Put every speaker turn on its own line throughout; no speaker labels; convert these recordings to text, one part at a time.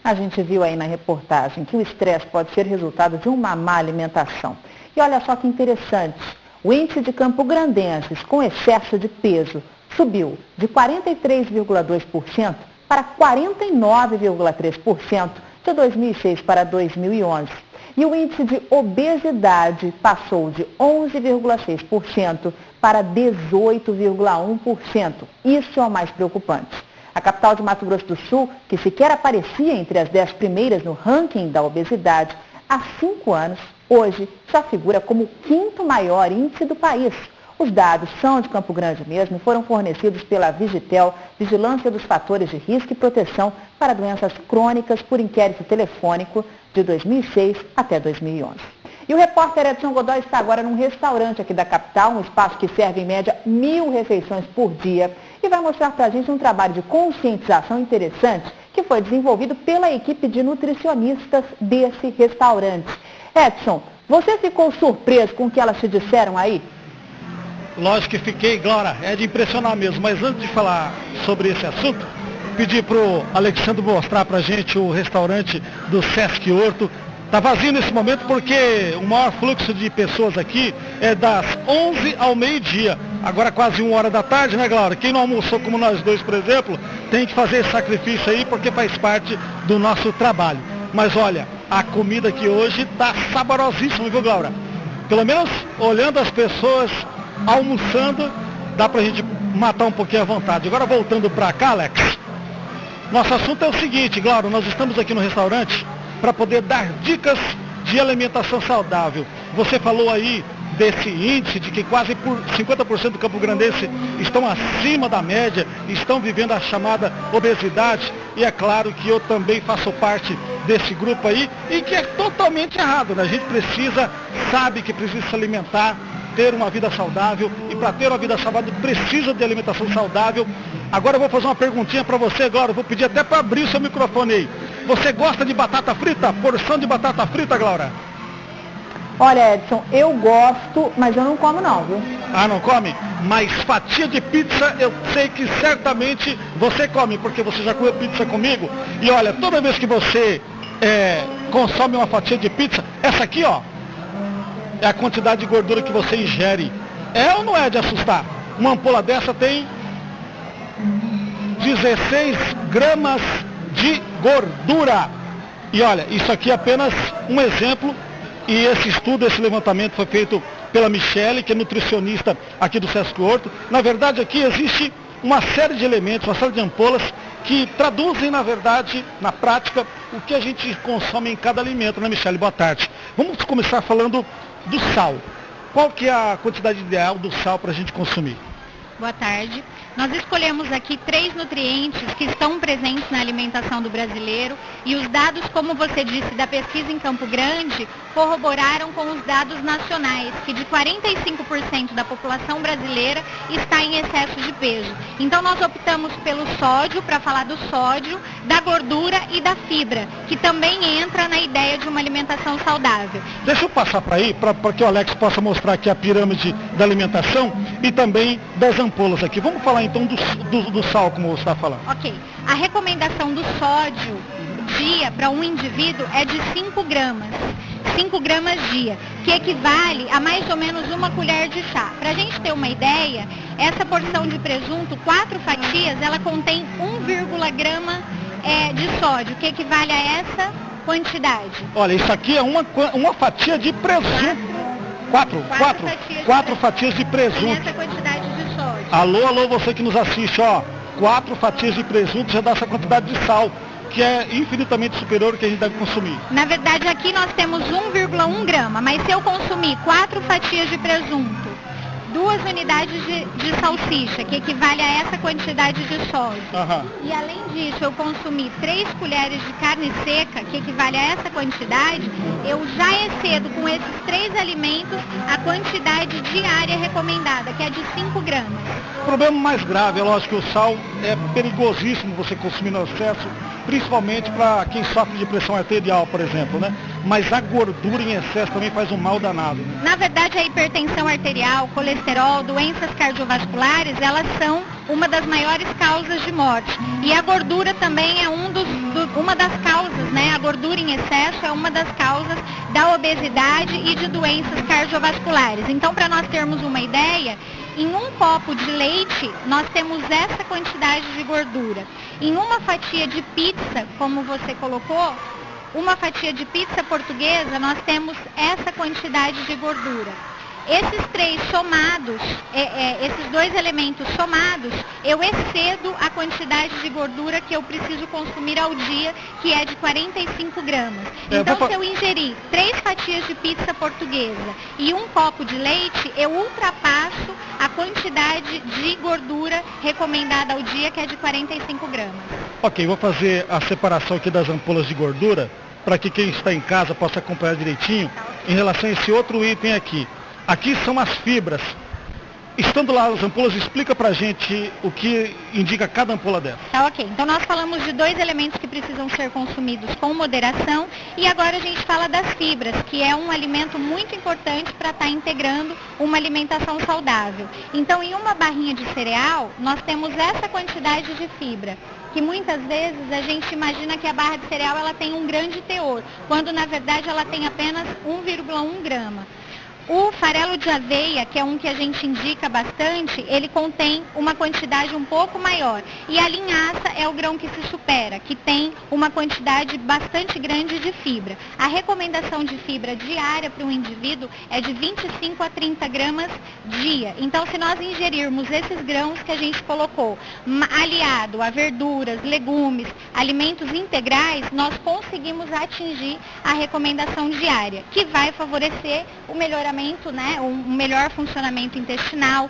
A gente viu aí na reportagem que o estresse pode ser resultado de uma má alimentação. E olha só que interessante, o índice de campograndenses com excesso de peso subiu de 43,2% para 49,3% de 2006 para 2011. E o índice de obesidade passou de 11,6% para 18,1%. Isso é o mais preocupante. A capital de Mato Grosso do Sul, que sequer aparecia entre as 10 primeiras no ranking da obesidade, há 5 anos, hoje já figura como o 5º maior índice do país. Os dados são de Campo Grande mesmo e foram fornecidos pela Vigitel, Vigilância dos Fatores de Risco e Proteção para Doenças Crônicas por inquérito telefônico de 2006 até 2011. E o repórter Edson Godoy está agora num restaurante aqui da capital, um espaço que serve em média 1.000 refeições por dia, e vai mostrar para a gente um trabalho de conscientização interessante que foi desenvolvido pela equipe de nutricionistas desse restaurante. Edson, você ficou surpreso com o que elas te disseram aí?
Lógico que fiquei, Glória, é de impressionar mesmo, mas antes de falar sobre esse assunto, pedi para o Alexandre mostrar para a gente o restaurante do Sesc Horto. Está vazio nesse momento porque o maior fluxo de pessoas aqui é das 11 ao meio-dia. Agora quase 1 hora da tarde, né, Glória? Quem não almoçou como nós dois, por exemplo, tem que fazer esse sacrifício aí porque faz parte do nosso trabalho. Mas olha, a comida aqui hoje está saborosíssima, viu, Glória? Pelo menos olhando as pessoas almoçando, dá pra gente matar um pouquinho à vontade. Agora voltando pra cá, Alex, nosso assunto é o seguinte, Glória, nós estamos aqui no restaurante para poder dar dicas de alimentação saudável. Você falou aí desse índice de que quase 50% do campograndense estão acima da média, estão vivendo a chamada obesidade, e é claro que eu também faço parte desse grupo aí, e que é totalmente errado, né? A gente sabe que precisa se alimentar, ter uma vida saudável, e para ter uma vida saudável precisa de alimentação saudável. Agora eu vou fazer uma perguntinha para você agora, eu vou pedir até para abrir o seu microfone aí. Você gosta de batata frita? Porção de batata frita, Glória?
Olha, Edson, eu gosto, mas eu não como não, viu?
Ah, não come? Mas fatia de pizza eu sei que certamente você come, porque você já comeu pizza comigo. E olha, toda vez que você consome uma fatia de pizza, essa aqui, ó, é a quantidade de gordura que você ingere. É ou não é de assustar? Uma ampola dessa tem 16 gramas de gordura. E olha, isso aqui é apenas um exemplo. E esse estudo, esse levantamento foi feito pela Michele, que é nutricionista aqui do Sesc Horto. Na verdade, aqui existe uma série de elementos, uma série de ampolas que traduzem, na verdade, na prática, o que a gente consome em cada alimento, né, Michele? Boa tarde. Vamos começar falando do sal. Qual que é a quantidade ideal do sal para a gente consumir?
Boa tarde. Nós escolhemos aqui 3 nutrientes que estão presentes na alimentação do brasileiro, e os dados, como você disse, da pesquisa em Campo Grande, corroboraram com os dados nacionais, que de 45% da população brasileira está em excesso de peso. Então nós optamos pelo sódio, para falar do sódio, da gordura e da fibra, que também entra na ideia de uma alimentação saudável.
Deixa eu passar para aí, para que o Alex possa mostrar aqui a pirâmide da alimentação e também das ampolas aqui. Vamos falar então do sal, como você está falando.
Ok. A recomendação do sódio dia para um indivíduo é de 5 gramas. 5 gramas dia, que equivale a mais ou menos 1 colher de chá. Para a gente ter uma ideia, essa porção de presunto, 4 fatias, ela contém 1,1 grama de sódio, que equivale a essa quantidade.
Olha, isso aqui é uma fatia de presunto. Quatro fatias de presunto.
Nessa quantidade de sódio.
Alô, você que nos assiste, ó. 4 fatias de presunto já dá essa quantidade de sal, que é infinitamente superior ao que a gente deve consumir.
Na verdade, aqui nós temos 1,1 grama, mas se eu consumir 4 fatias de presunto, 2 unidades de salsicha, que equivale a essa quantidade de sódio, e além disso eu consumir 3 colheres de carne seca, que equivale a essa quantidade, eu já excedo com esses 3 alimentos a quantidade diária recomendada, que é de 5 gramas.
O problema mais grave, é lógico que o sal é perigosíssimo você consumir no excesso, principalmente para quem sofre de pressão arterial, por exemplo, né? Mas a gordura em excesso também faz um mal danado, né?
Na verdade, a hipertensão arterial, colesterol, doenças cardiovasculares, elas são uma das maiores causas de morte. E a gordura também é uma das causas gordura em excesso é uma das causas da obesidade e de doenças cardiovasculares. Então, para nós termos uma ideia, em um copo de leite, nós temos essa quantidade de gordura. Em uma fatia de pizza, como você colocou, uma fatia de pizza portuguesa, nós temos essa quantidade de gordura. Esses três somados, esses dois elementos somados, eu excedo a quantidade de gordura que eu preciso consumir ao dia, que é de 45 gramas. Então, se eu ingerir 3 fatias de pizza portuguesa e um copo de leite, eu ultrapasso a quantidade de gordura recomendada ao dia, que é de 45 gramas.
Ok, vou fazer a separação aqui das ampolas de gordura, para que quem está em casa possa acompanhar direitinho, em relação a esse outro item aqui. Aqui são as fibras. Estando lá as ampolas, explica pra gente o que indica cada ampola dessa.
Tá, ok. Então nós falamos de 2 elementos que precisam ser consumidos com moderação e agora a gente fala das fibras, que é um alimento muito importante para estar integrando uma alimentação saudável. Então, em uma barrinha de cereal, nós temos essa quantidade de fibra, que muitas vezes a gente imagina que a barra de cereal ela tem um grande teor, quando na verdade ela tem apenas 1,1 grama. O farelo de aveia, que é um que a gente indica bastante, ele contém uma quantidade um pouco maior. E a linhaça é o grão que se supera, que tem uma quantidade bastante grande de fibra. A recomendação de fibra diária para um indivíduo é de 25 a 30 gramas dia. Então, se nós ingerirmos esses grãos que a gente colocou, aliado a verduras, legumes, alimentos integrais, nós conseguimos atingir a recomendação diária, que vai favorecer o melhoramento, né, um melhor funcionamento intestinal,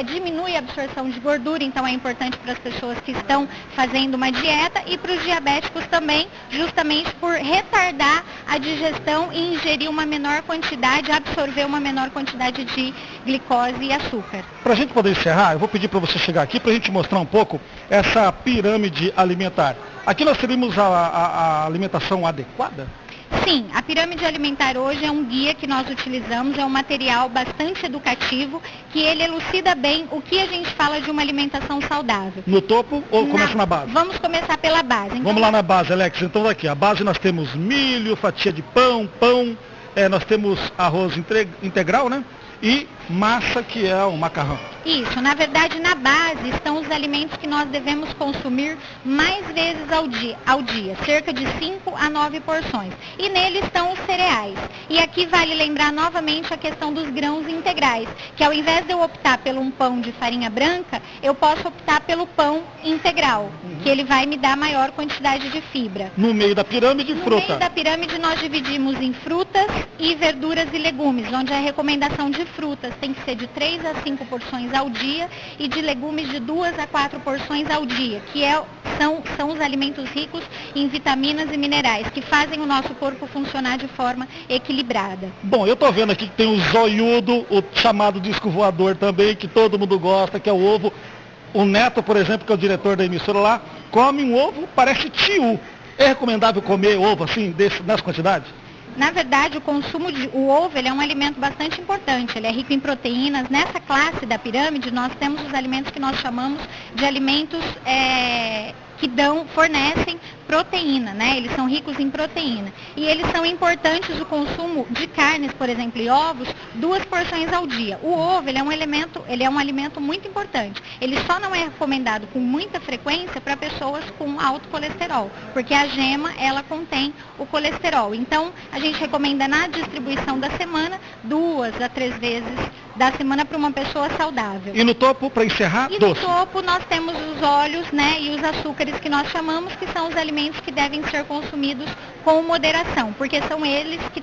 diminui a absorção de gordura, então é importante para as pessoas que estão fazendo uma dieta e para os diabéticos também, justamente por retardar a digestão e ingerir uma menor quantidade, absorver uma menor quantidade de glicose e açúcar.
Para a gente poder encerrar, eu vou pedir para você chegar aqui para a gente mostrar um pouco essa pirâmide alimentar. Aqui nós teríamos a alimentação adequada?
Sim, a pirâmide alimentar hoje é um guia que nós utilizamos, é um material bastante educativo, que ele elucida bem o que a gente fala de uma alimentação saudável.
No topo ou começa na base?
Vamos começar pela base. Então,
vamos lá na base, Alex. Então aqui, a base nós temos milho, fatia de pão, nós temos arroz integral, né? E massa, que é o macarrão.
Isso, na verdade na base estão os alimentos que nós devemos consumir mais vezes ao dia, cerca de 5 a 9 porções. E nele estão os cereais. E aqui vale lembrar novamente a questão dos grãos integrais, que ao invés de eu optar pelo um pão de farinha branca, eu posso optar pelo pão integral, que ele vai me dar maior quantidade de fibra.
No meio da pirâmide, fruta.
No meio da pirâmide nós dividimos em frutas e verduras e legumes, onde a recomendação de frutas tem que ser de 3 a 5 porções ao dia e de legumes de 2 a 4 porções ao dia, que são os alimentos ricos em vitaminas e minerais, que fazem o nosso corpo funcionar de forma equilibrada.
Bom, eu tô vendo aqui que tem o zoiudo, o chamado disco voador também, que todo mundo gosta, que é o ovo. O Neto, por exemplo, que é o diretor da emissora lá, come um ovo, parece tiu. É recomendável comer ovo assim, nessa quantidade?
Na verdade, o ovo ele é um alimento bastante importante, ele é rico em proteínas. Nessa classe da pirâmide, nós temos os alimentos que nós chamamos de alimentos que fornecem proteína, né? Eles são ricos em proteína. E eles são importantes o consumo de carnes, por exemplo, e ovos, 2 porções ao dia. O ovo, ele é um alimento muito importante. Ele só não é recomendado com muita frequência para pessoas com alto colesterol, porque a gema, ela contém o colesterol. Então, a gente recomenda na distribuição da semana, 2 a 3 vezes da semana para uma pessoa saudável.
E no topo, para encerrar, doce.
No topo nós temos os óleos, né, e os açúcares que nós chamamos, que são os alimentos que devem ser consumidos com moderação, porque são eles que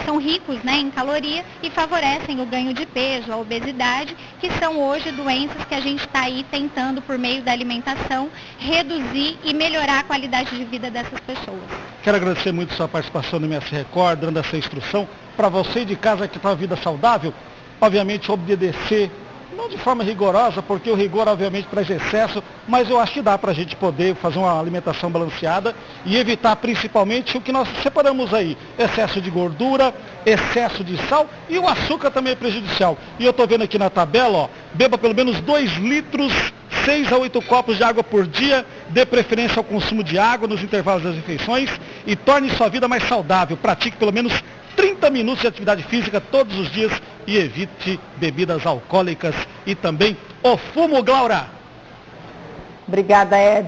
são ricos, né, em caloria e favorecem o ganho de peso, a obesidade, que são hoje doenças que a gente está aí tentando, por meio da alimentação, reduzir e melhorar a qualidade de vida dessas pessoas.
Quero agradecer muito a sua participação no MS Record, dando essa instrução. Para você de casa que está uma vida saudável, obviamente obedecer, não de forma rigorosa, porque o rigor obviamente traz excesso, mas eu acho que dá para a gente poder fazer uma alimentação balanceada e evitar principalmente o que nós separamos aí, excesso de gordura, excesso de sal e o açúcar também é prejudicial. E eu estou vendo aqui na tabela, ó, beba pelo menos 2 litros, 6 a 8 copos de água por dia, dê preferência ao consumo de água nos intervalos das refeições e torne sua vida mais saudável. Pratique pelo menos 30 minutos de atividade física todos os dias e evite bebidas alcoólicas e também o fumo, Glaura.
Obrigada, Ed.